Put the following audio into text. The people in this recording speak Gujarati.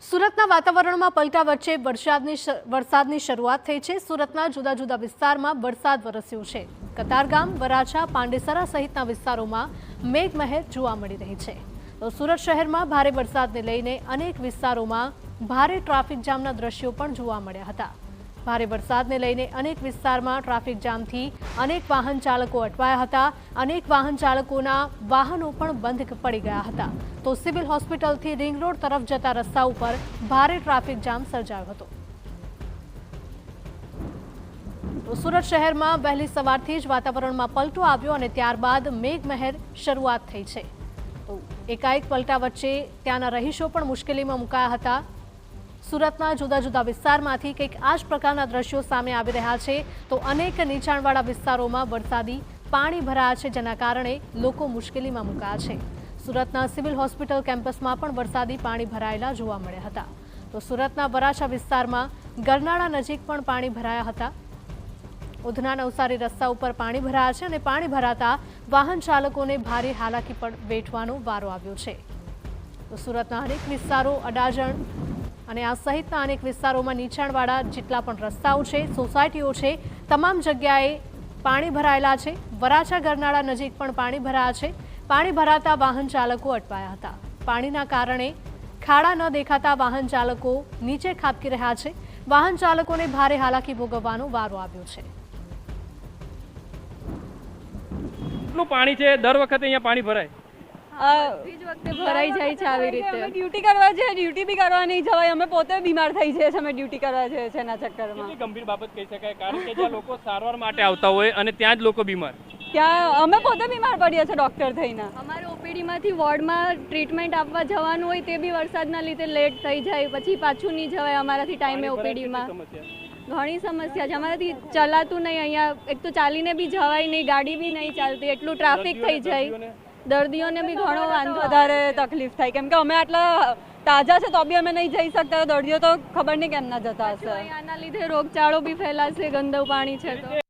સુરતના વાતાવરણમાં પલટા વચ્ચે વરસાદની શરૂઆત થઈ છે। સુરતના જુદા જુદા વિસ્તારમાં વરસાદ વરસ્યો છે। કતારગામ, વરાછા, પાંડેસરા સહિતના વિસ્તારોમાં મેઘમહેર જોવા મળી રહી છે। તો સુરત શહેરમાં ભારે વરસાદને લઈને અનેક વિસ્તારોમાં ભારે ટ્રાફિક જામના દ્રશ્યો પણ જોવા મળ્યા હતા। ભારે વરસાદને લઈને અનેક વિસ્તારમાં ટ્રાફિક જામથી અનેક વાહન ચાલકો અટવાયા હતા। અનેક વાહન ચાલકોના વાહનો પણ બંધ પડી ગયા હતા। તો સિવિલ હોસ્પિટલથી રિંગ રોડ તરફ જતા રસ્તા ઉપર ભારે ટ્રાફિક જામ સર્જાયો હતો। તો સુરત શહેરમાં વહેલી સવારથી જ વાતાવરણમાં પલટો આવ્યો અને ત્યારબાદ મેઘમહેર શરૂઆત થઈ છે। તો એકાએક પલટા વચ્ચે ત્યાંના રહીશો પણ મુશ્કેલીમાં મુકાયા હતા। સુરતના જુદા જુદા વિસ્તારમાંથી કંઈક આ જ પ્રકારના દ્રશ્યો સામે આવી રહ્યા છે। તો અનેક નીચાણવાળા વિસ્તારોમાં વરસાદી પાણી ભરાયા છે, જેના કારણે લોકો મુશ્કેલીમાં મુકાયા છે। સુરતના સિવિલ હોસ્પિટલ કેમ્પસમાં પણ વરસાદી પાણી ભરાયેલા જોવા મળ્યા હતા। તો સુરતના વરાછા વિસ્તારમાં ગરનાળા નજીક પણ પાણી ભરાયા હતા। ઉધના નવસારી રસ્તા ઉપર પાણી ભરાયા છે અને પાણી ભરાતા વાહન ચાલકોને ભારે હાલાકી પણ વેઠવાનો વારો આવ્યો છે। તો સુરતના અનેક વિસ્તારો, અડાજણ અને આ સહિતના અનેક વિસ્તારોમાં નીચાણવાળા જેટલા પણ રસ્તાઓ છે, સોસાયટીઓ છે, તમામ જગ્યાએ પાણી ભરાયેલા છે। વરાછા ગરનાળા નજીક પણ પાણી ભરાયા છે। પાણી ભરાતા વાહન ચાલકો અટવાયા હતા। પાણીના કારણે ખાડા ન દેખાતા વાહન ચાલકો નીચે ખાબકી રહ્યા છે। વાહન ચાલકોને ભારે હાલાકી ભોગવવાનો વારો આવ્યો છે। કેટલું પાણી છે? દર વખતે અહીંયા પાણી ભરાય? ભરાઈ જાય છે આવી રીતે। અમે ડ્યુટી કરવા જઈએ, ડ્યુટી બી કરવા નહીં જવાય, અમે પોતે બીમાર થઈ જઈએ છીએ। અમે ડ્યુટી કરવા જઈએ છીએ એના ચક્કરમાં। કેટલી ગંભીર બાબત કહી શકાય, કારણ કે જ્યાં લોકો સારવાર માટે આવતા હોય અને ત્યાં જ લોકો બીમાર, ત્યાં અમે પોતે બીમાર પડીએ છીએ ડોક્ટર થઈને। અમારે ઓપીડીમાંથી વોર્ડમાં ટ્રીટમેન્ટ આપવા જવાનું હોય તે બી વરસાદના લીધે લેટ થઈ જાય, પછી પાછું નહીં જવાય અમારાથી ટાઈમે ઓપીડીમાં। ઘણી સમસ્યા છે, અમારાથી ચલાતું નહીં। અહીંયા એક તો ચાલીને બી જવાય નહીં, ગાડી બી નહીં ચાલતી, એટલું ટ્રાફિક થઈ જાય। દર્દીઓને બી ઘણો વધારે તકલીફ થાય, કેમ કે અમે આટલા તાજા છે તો બી અમે નહીં જઈ શકતા। દર્દીઓ તો ખબર નહીં કેમ ના જતા હશે। આના લીધે રોગચાળો બી ફેલાશે, ગંદુ પાણી છે તો।